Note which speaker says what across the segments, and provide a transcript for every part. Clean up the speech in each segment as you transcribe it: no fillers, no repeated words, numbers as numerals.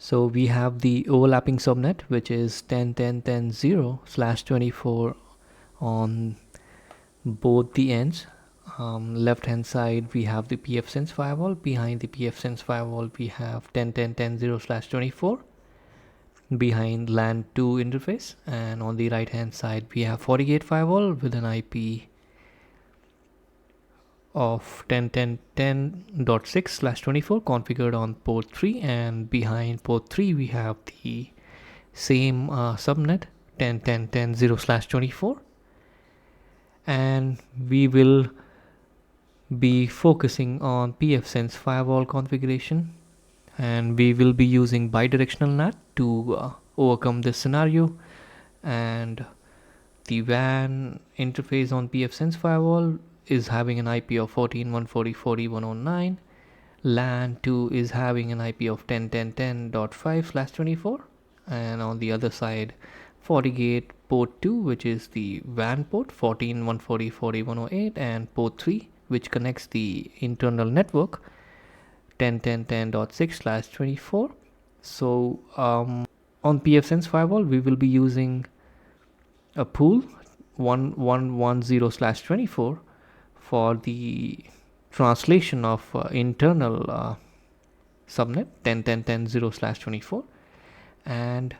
Speaker 1: So we have the overlapping subnet, which is 10.10.10.0/24 on both the ends. Left hand side we have the PfSense firewall. Behind the PfSense firewall we have 10.10.10/24 behind LAN 2 interface, and on the right hand side we have FortiGate firewall with an IP of 10.10.10.6/24 configured on port 3, and behind port 3 we have the same subnet 10.10.10.0/24, and we will be focusing on PfSense firewall configuration, and we will be using bidirectional NAT to overcome this scenario. And the WAN interface on PfSense firewall is having an IP of 14.140.40.109. LAN 2 is having an IP of 10.10.10.5/24, and on the other side FortiGate port 2, which is the WAN port 14.140.40.108, and port 3, which connects the internal network 10.10.10.6/24. So on PfSense firewall we will be using a pool 1110/24 for the translation of internal subnet 10.10.10.0/24, and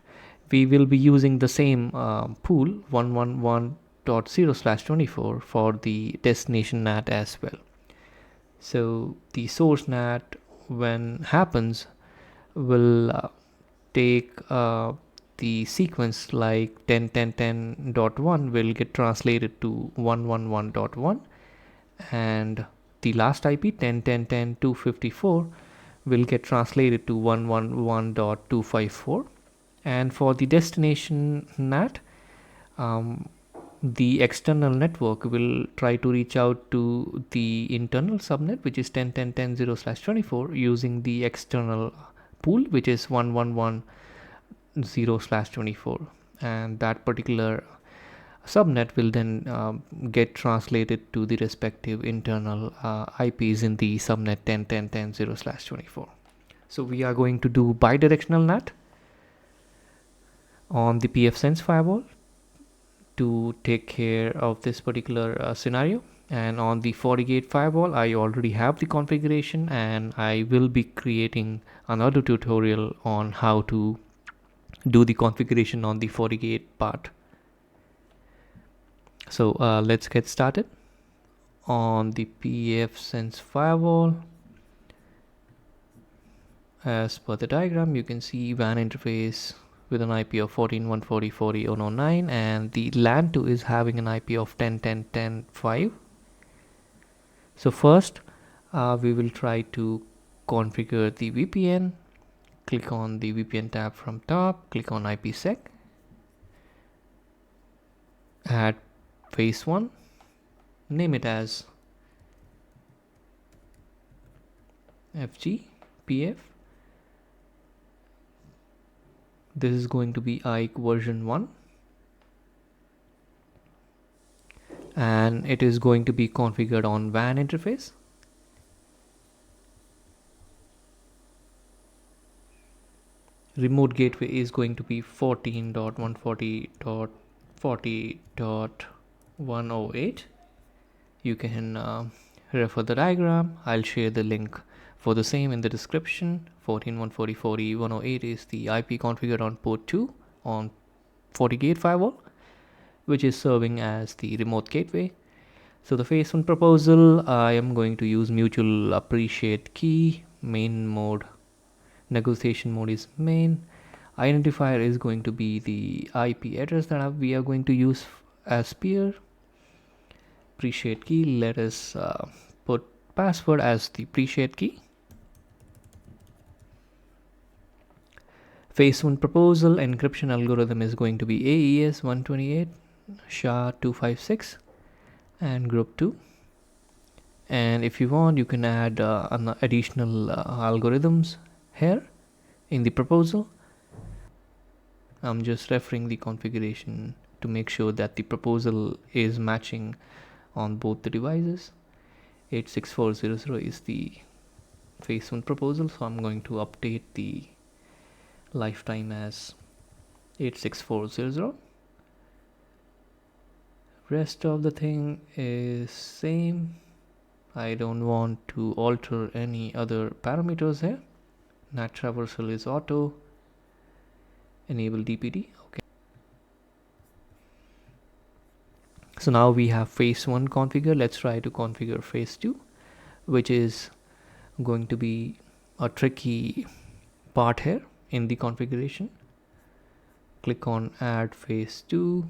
Speaker 1: we will be using the same pool 111.0/24 for the destination NAT as well. So the source NAT, when happens, will take the sequence like 10.10.10.1 will get translated to 111.1, and the last IP 10.10.10.254 will get translated to 111.254. And for the destination NAT, the external network will try to reach out to the internal subnet, which is 10.10.10.0/24, using the external pool, which is 111.0/24, and that particular subnet will then get translated to the respective internal IPs in the subnet 10.10.10.0/24. So we are going to do bidirectional NAT on the PfSense firewall to take care of this particular scenario. And on the FortiGate firewall, I already have the configuration, and I will be creating another tutorial on how to do the configuration on the FortiGate part. So let's get started. On the PfSense firewall, as per the diagram, you can see WAN interface with an IP of 14.140.40.109, and the LAN 2 is having an IP of 10.10.10.5. So first we will try to configure the VPN. Click on the VPN tab from top, click on IPsec, add phase 1, name it as FGPF. This is going to be IKE version 1, and it is going to be configured on WAN interface. Remote gateway is going to be 14.140.40.108. You can refer the diagram. I'll share the link for the same in the description. 14.140.40.108 is the IP configured on port 2 on FortiGate firewall, which is serving as the remote gateway. So the phase 1 proposal, I am going to use mutual appreciate key. Main mode, negotiation mode is main. Identifier is going to be the IP address that we are going to use as peer. Appreciate key, let us put password as the appreciate key. Phase 1 proposal, encryption algorithm is going to be AES 128 SHA-256 and group 2. And if you want, you can add additional algorithms here in the proposal. I'm just referring the configuration to make sure that the proposal is matching on both the devices. 86400 is the phase 1 proposal, so I'm going to update the lifetime as 86400. Rest of the thing is same. I don't want to alter any other parameters here. NAT traversal is auto. Enable DPD. Okay. So now we have phase 1 configured. Let's try to configure phase 2, which is going to be a tricky part here in the configuration. Click on add phase 2,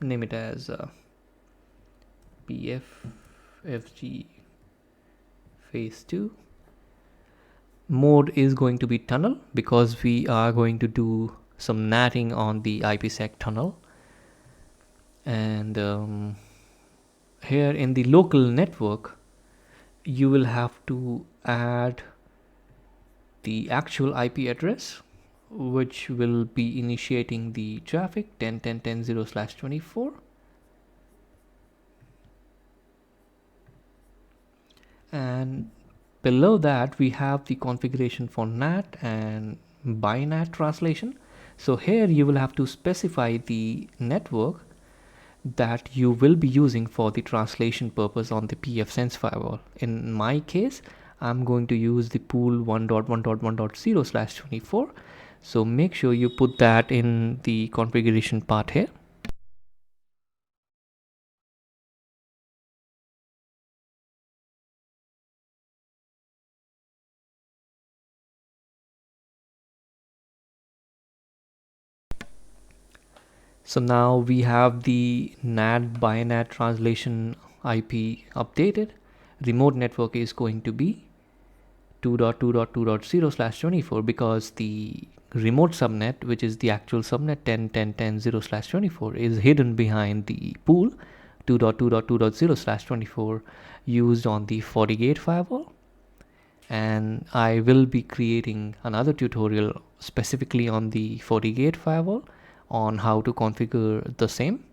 Speaker 1: name it as PfSense phase 2. Mode is going to be tunnel because we are going to do some natting on the IPsec tunnel. And here in the local network, you will have to add the actual IP address, which will be initiating the traffic 10.10.10.0/24. And below that, we have the configuration for NAT and BiNAT translation. So here you will have to specify the network that you will be using for the translation purpose on the PfSense firewall. In my case, I'm going to use the pool 1.1.1.0/24. So make sure you put that in the configuration part here. So now we have the NAT BiNAT translation IP updated. Remote network is going to be 2.2.2.0/24 because the remote subnet, which is the actual subnet 10.10.10.0/24, is hidden behind the pool 2.2.2.0/24 used on the FortiGate firewall. And I will be creating another tutorial specifically on the FortiGate firewall on how to configure the same.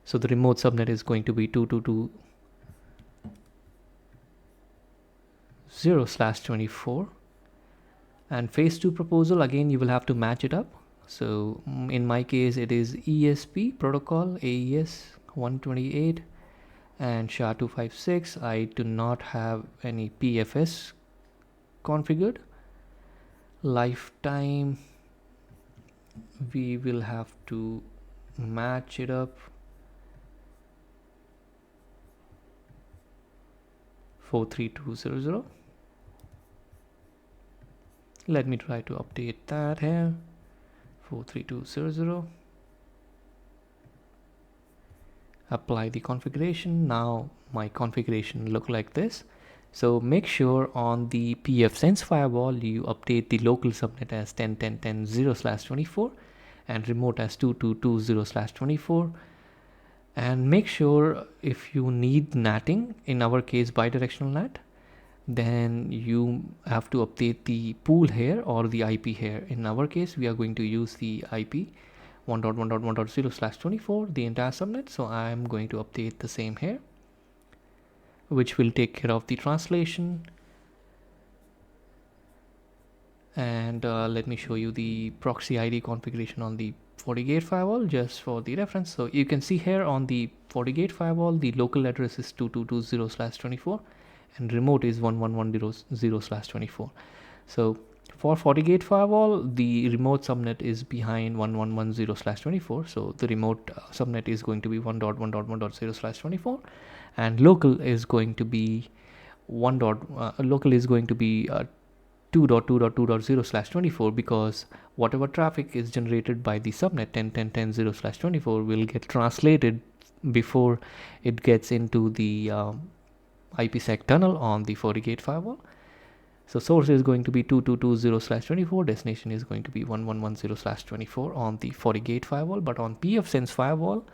Speaker 1: So the remote subnet is going to be 2.2.2.0/24. And phase 2 proposal, again you will have to match it up. So in my case it is ESP protocol AES 128 and SHA-256. I do not have any PFS configured. Lifetime, we will have to match it up. 43200. Let me try to update that here. 43200. Apply the configuration. Now my configuration look like this. So make sure on the PfSense firewall you update the local subnet as 10.10.10.0/24 and remote as 2.2.2.0/24. And make sure if you need natting, in our case bidirectional NAT, then you have to update the pool here or the IP here. In our case, we are going to use the IP 1.1.1.0/24, the entire subnet. So I am going to update the same here, which will take care of the translation. And let me show you the proxy ID configuration on the FortiGate firewall just for the reference. So you can see here on the FortiGate firewall, the local address is 2.2.2.0/24 and remote is 1.1.1.0/24. So for FortiGate firewall, the remote subnet is behind 1.1.1.0/24. So the remote subnet is going to be 1.1.1.0/24 and local is going to be 2.2.2.0/24 because whatever traffic is generated by the subnet 10.10.10.0/24 will get translated before it gets into the IPsec tunnel on the FortiGate firewall. So source is going to be 2.2.2.0/24, destination is going to be 1.1.1.0/24 on the FortiGate firewall. But on PfSense firewall,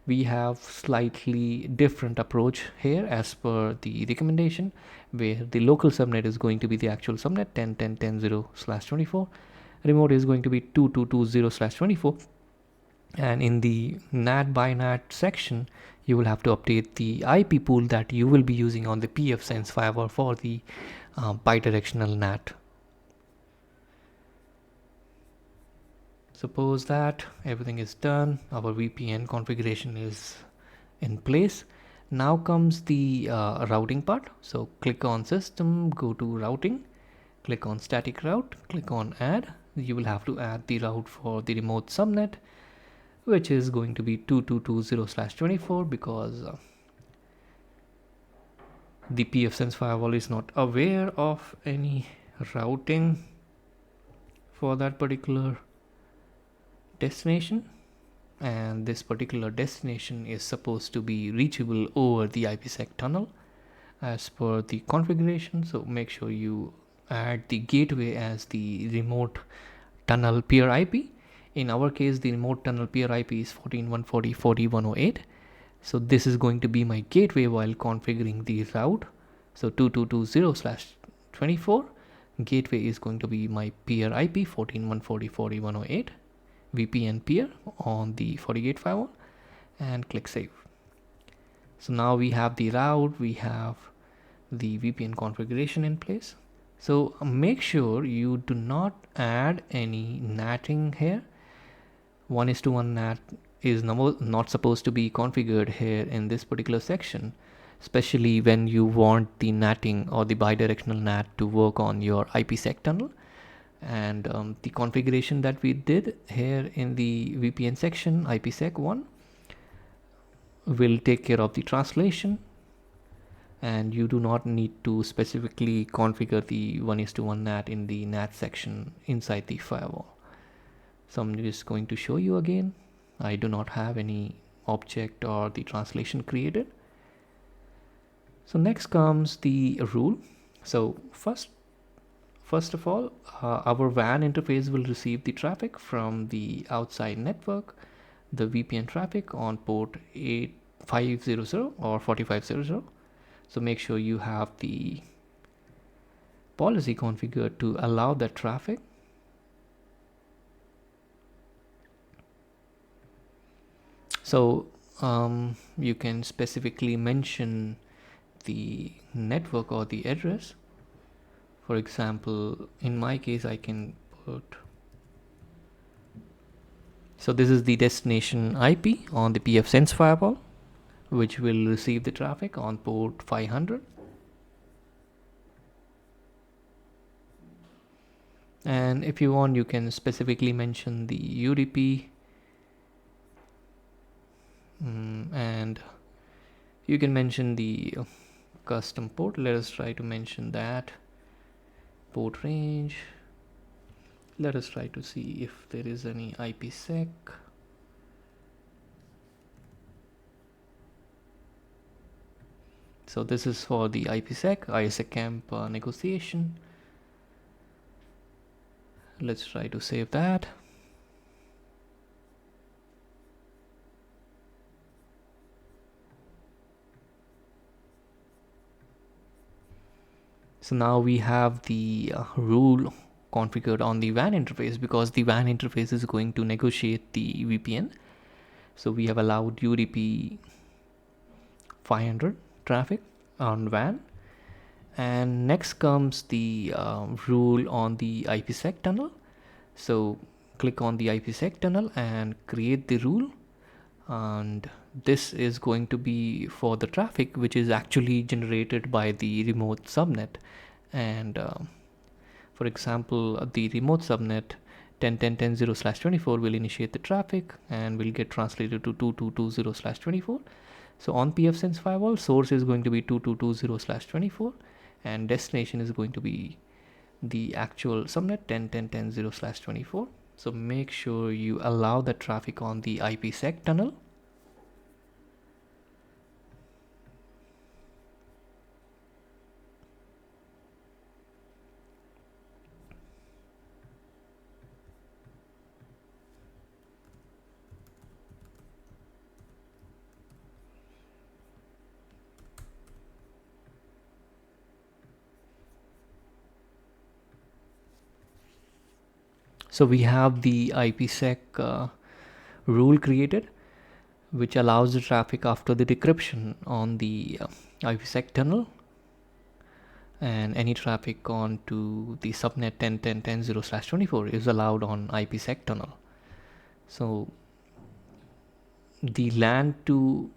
Speaker 1: we have slightly different approach here as per the recommendation, where the local subnet is going to be the actual subnet 10.10.10.0/24. Remote is going to be 2.2.2.0/24. And in the NAT BiNAT section, you will have to update the IP pool that you will be using on the PfSense firewall for the bidirectional NAT. Suppose that everything is done, our VPN configuration is in place. Now comes the routing part. So click on system, go to routing, click on static route, click on add. You will have to add the route for the remote subnet, which is going to be 2220/24 because the PfSense firewall is not aware of any routing for that particular destination, and this particular destination is supposed to be reachable over the IPsec tunnel as per the configuration. So make sure you add the gateway as the remote tunnel peer IP. In our case, the remote tunnel peer IP is 14.140.40.108. So this is going to be my gateway while configuring the route. So 2220/24 gateway is going to be my peer IP 14.140.40.108 VPN peer on the FortiGate firewall, and click save. So now we have the route, we have the VPN configuration in place. So make sure you do not add any NATing here. 1:1 NAT is not supposed to be configured here in this particular section, especially when you want the NATing or the bidirectional NAT to work on your IPsec tunnel. And the configuration that we did here in the VPN section, IPsec 1, will take care of the translation, and you do not need to specifically configure the 1:1 NAT in the NAT section inside the firewall. So I'm just going to show you again. I do not have any object or the translation created. So next comes the rule. So first of all, our WAN interface will receive the traffic from the outside network, the VPN traffic on port 8500 or 4500. So make sure you have the policy configured to allow that traffic. So you can specifically mention the network or the address. For example, in my case, I can put, so this is the destination IP on the PfSense firewall, which will receive the traffic on port 500. And if you want, you can specifically mention the UDP, and you can mention the custom port. Let us try to mention that port range. Let us try to see if there is any IPsec. So this is for the IPsec ISAC camp negotiation. Let's try to save that. So now we have the rule configured on the WAN interface, because the WAN interface is going to negotiate the VPN. So we have allowed UDP 500 traffic on WAN. And next comes the rule on the IPsec tunnel. So click on the IPsec tunnel and create the rule. And this is going to be for the traffic which is actually generated by the remote subnet. And for example, the remote subnet 10.10.10.0/24 will initiate the traffic and will get translated to 2220/24. So on PfSense firewall, source is going to be 2220/24, and destination is going to be the actual subnet 10.10.10.0/24. So make sure you allow the traffic on the IPsec tunnel. So we have the IPsec rule created, which allows the traffic after the decryption on the IPsec tunnel. and any traffic on to the subnet 10.10.10.0/24 is allowed on IPsec tunnel. So the LAN to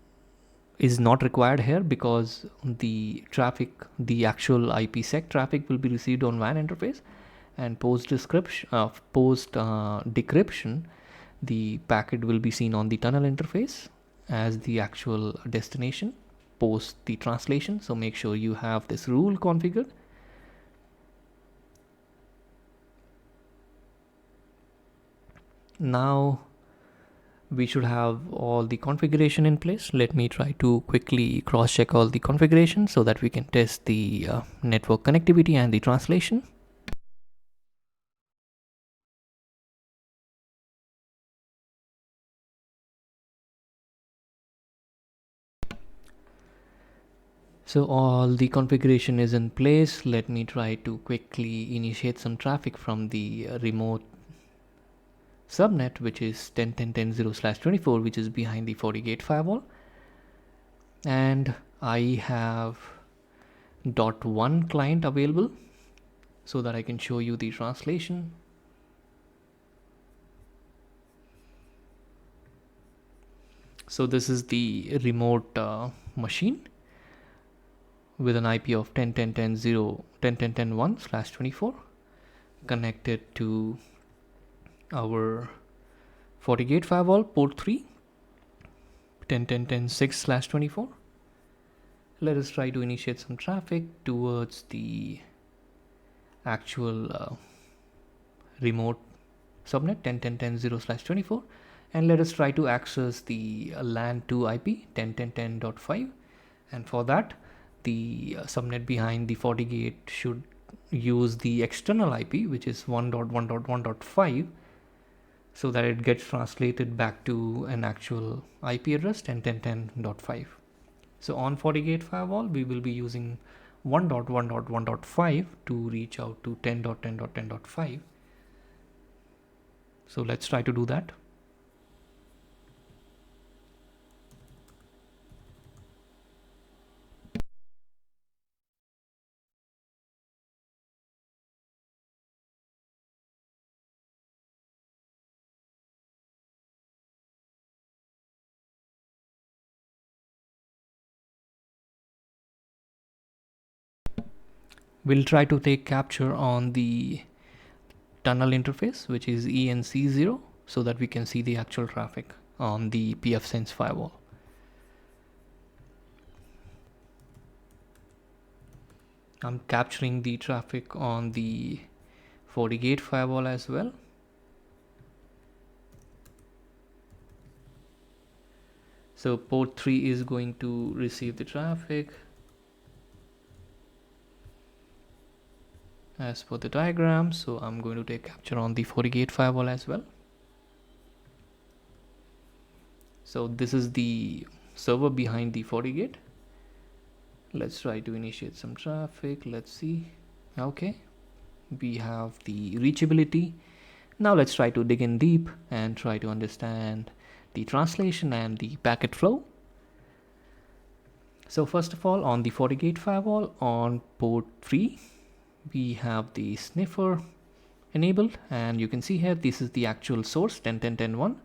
Speaker 1: is not required here because the traffic, the actual IPsec traffic will be received on WAN interface, and post decryption, the packet will be seen on the tunnel interface as the actual destination post the translation. So make sure you have this rule configured. Now we should have all the configuration in place. Let me try to quickly cross check all the configuration so that we can test the network connectivity and the translation. So all the configuration is in place. Let me try to quickly initiate some traffic from the remote subnet, which is 10.10.10.0/24, which is behind the FortiGate firewall. And I have .1 client available so that I can show you the translation. So this is the remote machine with an IP of 10.10.10.10.10.1/24 connected to our FortiGate firewall port 3 10.10.10.6/24. Let us try to initiate some traffic towards the actual remote subnet 10.10.10.0/24, and let us try to access the LAN 2 IP 10.10.10.5. And for that, the subnet behind the FortiGate should use the external IP, which is 1.1.1.5, so that it gets translated back to an actual IP address 10.10.10.5. So on FortiGate firewall, we will be using 1.1.1.5 to reach out to 10.10.10.5. So let's try to do that. We'll try to take capture on the tunnel interface, which is ENC0, so that we can see the actual traffic on the PfSense firewall. I'm capturing the traffic on the FortiGate firewall as well. So port 3 is going to receive the traffic as per the diagram. So I'm going to take capture on the FortiGate firewall as well. So this is the server behind the FortiGate. Let's try to initiate some traffic. Let's see. Okay, we have the reachability. Now let's try to dig in deep and try to understand the translation and the packet flow. So first of all, on the FortiGate firewall on port 3, we have the sniffer enabled, and you can see here this is the actual source 10.10.10.1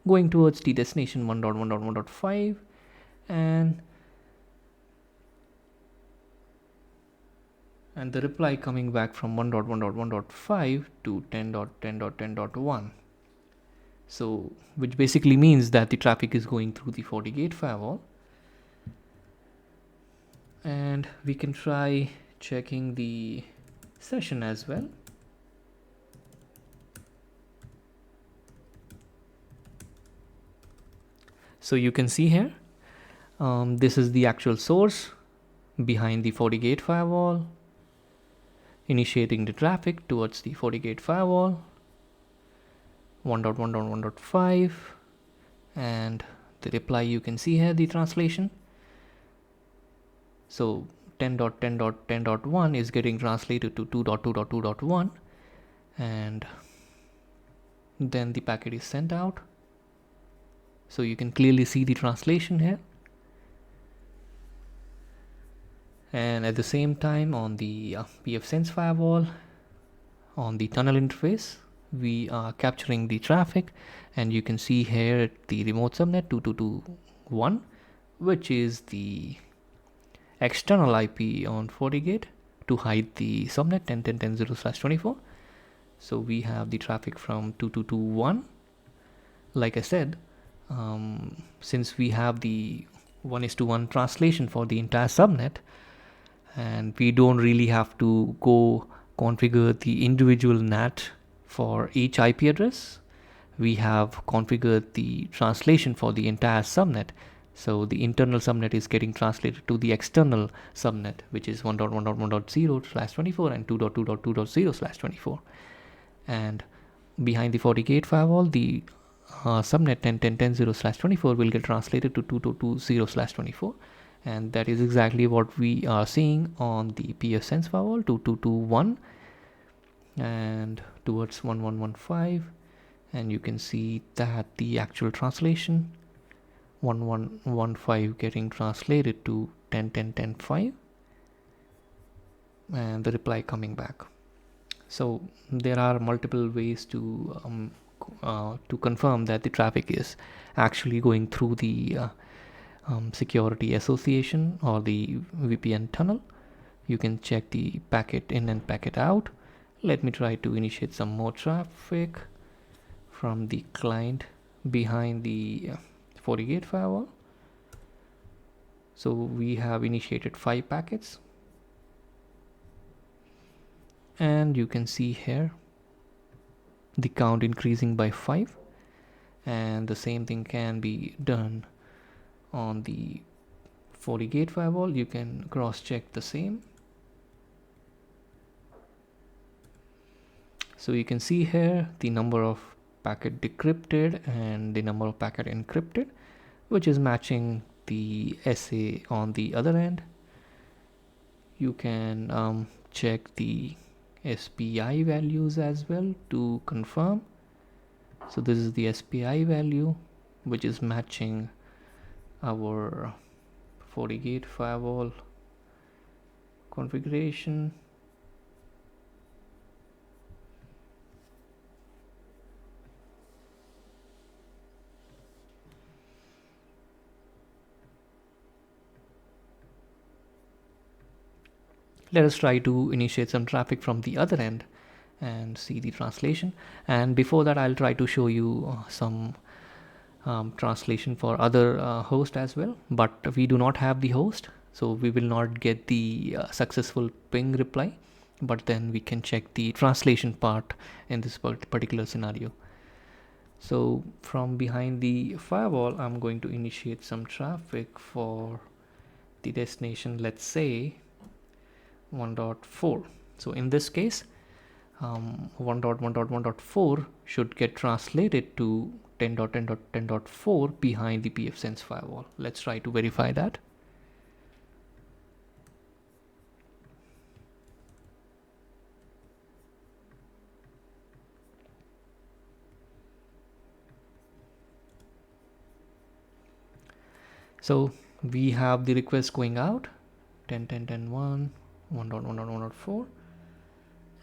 Speaker 1: going towards the destination 1.1.1.5, and the reply coming back from 1.1.1.5 to 10.10.10.1. So which basically means that the traffic is going through the FortiGate firewall. And we can try checking the session as well. So you can see here, this is the actual source behind the FortiGate firewall, initiating the traffic towards the FortiGate firewall 1.1.1.5, and the reply you can see here, the translation. So 10.10.10.1 is getting translated to 2.2.2.1, and then the packet is sent out. So you can clearly see the translation here. And at the same time, on the PfSense firewall, on the tunnel interface, we are capturing the traffic, and you can see here the remote subnet 2221, which is the external IP on FortiGate to hide the subnet 10.10.10/24. So we have the traffic from 2221. Like I said, since we have the 1:1 translation for the entire subnet, and we don't really have to go configure the individual NAT for each IP address, we have configured the translation for the entire subnet. So the internal subnet is getting translated to the external subnet, which is 1.1.1.0/24 and 2.2.2.0/24. And behind the FortiGate firewall, the subnet 10.10.10/24 will get translated to 2.2.20/24. And that is exactly what we are seeing on the PfSense firewall 2221 and towards 1115. And you can see that the actual translation 1115 getting translated to 10.10.10.5 and the reply coming back. So there are multiple ways to confirm that the traffic is actually going through the security association or the VPN tunnel. You can check the packet in and packet out. Let me try to initiate some more traffic from the client behind the FortiGate firewall. So we have initiated 5 packets, and you can see here the count increasing by 5, and the same thing can be done on the FortiGate firewall. You can cross check the same. So you can see here the number of packet decrypted and the number of packet encrypted, which is matching the SA on the other end. You can check the SPI values as well to confirm. So this is the SPI value, which is matching our FortiGate firewall configuration. Let us try to initiate some traffic from the other end and see the translation. And before that, I'll try to show you some translation for other host as well, but we do not have the host, so we will not get the successful ping reply, but then we can check the translation part in this particular scenario. So from behind the firewall, I'm going to initiate some traffic for the destination, let's say 1.4. So in this case, 1.1.1.4 should get translated to 10.10.10.4 behind the PfSense firewall. Let's try to verify that. So we have the request going out 10.10.10.1 1.1.1.4,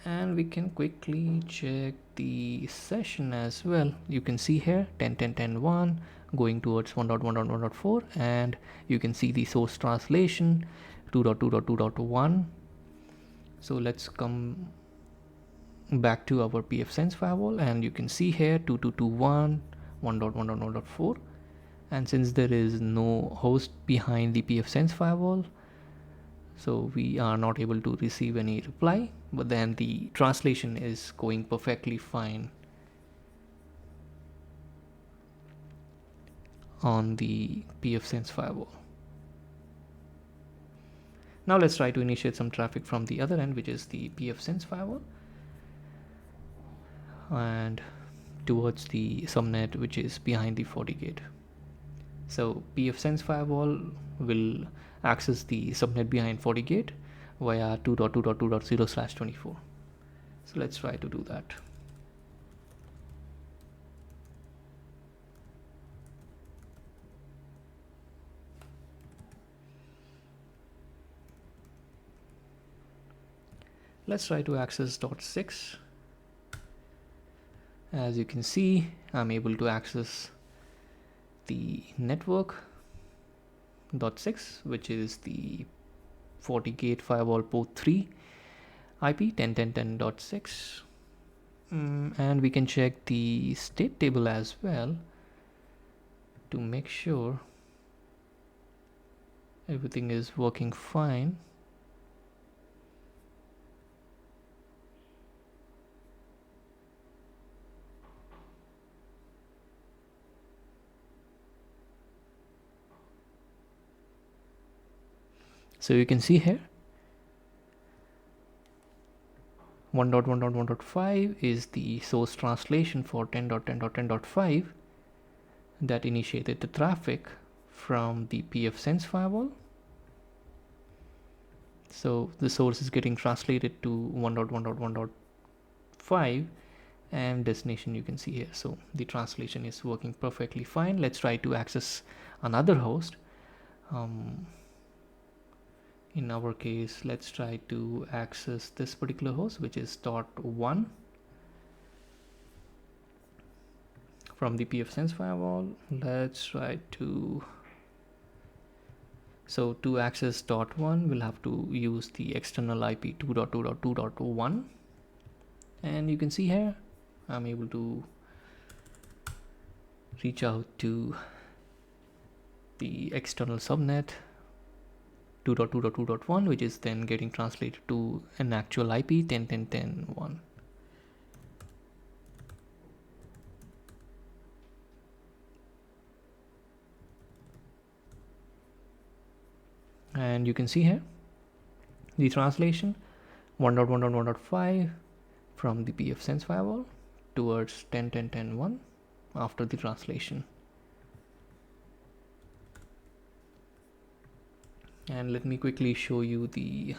Speaker 1: and we can quickly check the session as well. You can see here 10.10.10.1 going towards 1.1.1.4, and you can see the source translation 2.2.2.1. So let's come back to our PfSense firewall, and you can see here 2221 1.1.1.4, and since there is no host behind the PfSense firewall, so we are not able to receive any reply, but then the translation is going perfectly fine on the PfSense firewall. Now let's try to initiate some traffic from the other end, which is the PfSense firewall, and towards the subnet which is behind the FortiGate. So PfSense firewall will access the subnet behind FortiGate via 2.2.2.0/24. So let's try to do that. let's try to access .6. As you can see, I'm able to access the network .6, which is the FortiGate firewall port 3 IP 10.10.10.6. And we can check the state table as well to make sure everything is working fine. So you can see here 1.1.1.5 is the source translation for 10.10.10.5 that initiated the traffic from the PfSense firewall. So the source is getting translated to 1.1.1.5 and destination you can see here. So the translation is working perfectly fine. Let's try to access another host. In our case, let's try to access this particular host, which is .1 from the PfSense firewall. Let's try to, so to access .1, we'll have to use the external IP 2.2.2.1, and you can see here I'm able to reach out to the external subnet 2.2.2.1, which is then getting translated to an actual IP 10.10.10.1. And you can see here the translation 1.1.1.5 from the PfSense firewall towards 10.10.10.1 after the translation. And let me quickly show you the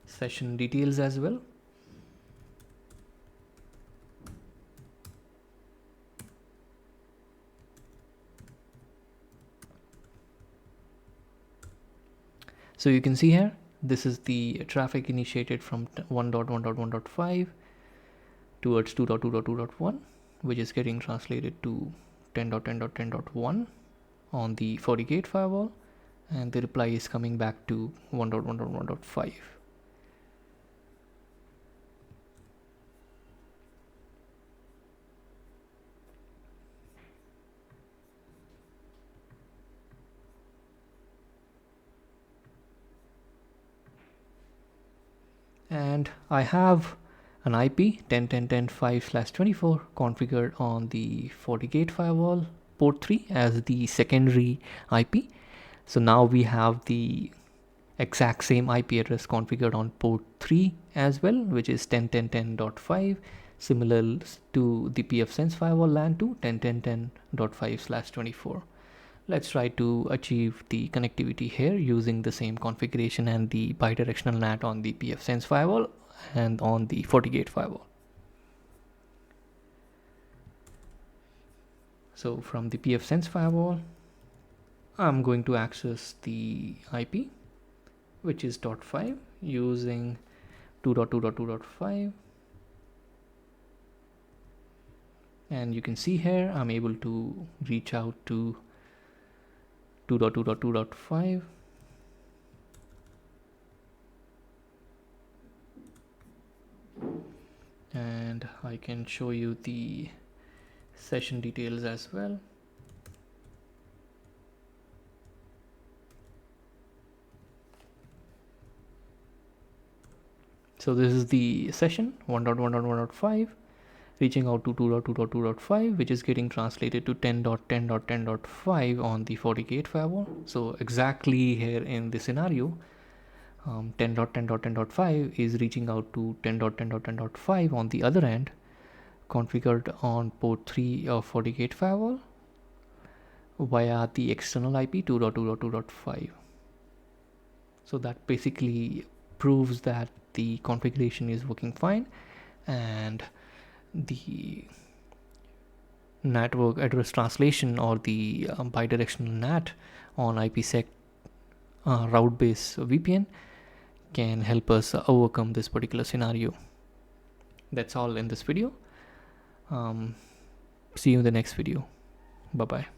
Speaker 1: session details as well. So you can see here, this is the traffic initiated from 1.1.1.5 towards 2.2.2.1, which is getting translated to 10.10.10.1 on the FortiGate firewall, and the reply is coming back to 1.1.1.5. And I have an IP 10.10.10.5/24 configured on the FortiGate firewall port 3 as the secondary IP. So now we have the exact same IP address configured on port 3 as well, which is 10.10.10.5, similar to the PfSense firewall LAN to 10.10.10.5/24. Let's try to achieve the connectivity here using the same configuration and the bidirectional NAT on the PfSense firewall and on the FortiGate firewall. So from the PfSense firewall, I'm going to access the IP, which is .5 using 2.2.2.5. And you can see here I'm able to reach out to 2.2.2.5. And I can show you the session details as well. So this is the session 1.1.1.5 reaching out to 2.2.2.5, which is getting translated to 10.10.10.5 on the FortiGate firewall. So exactly here in this scenario, 10.10.10.5 is reaching out to 10.10.10.5 on the other end, configured on port 3 of FortiGate firewall via the external IP 2.2.2.5. So that basically proves that the configuration is working fine, and the network address translation or the bidirectional NAT on IPsec route-based VPN can help us overcome this particular scenario. That's all in this video. See you in the next video. Bye bye.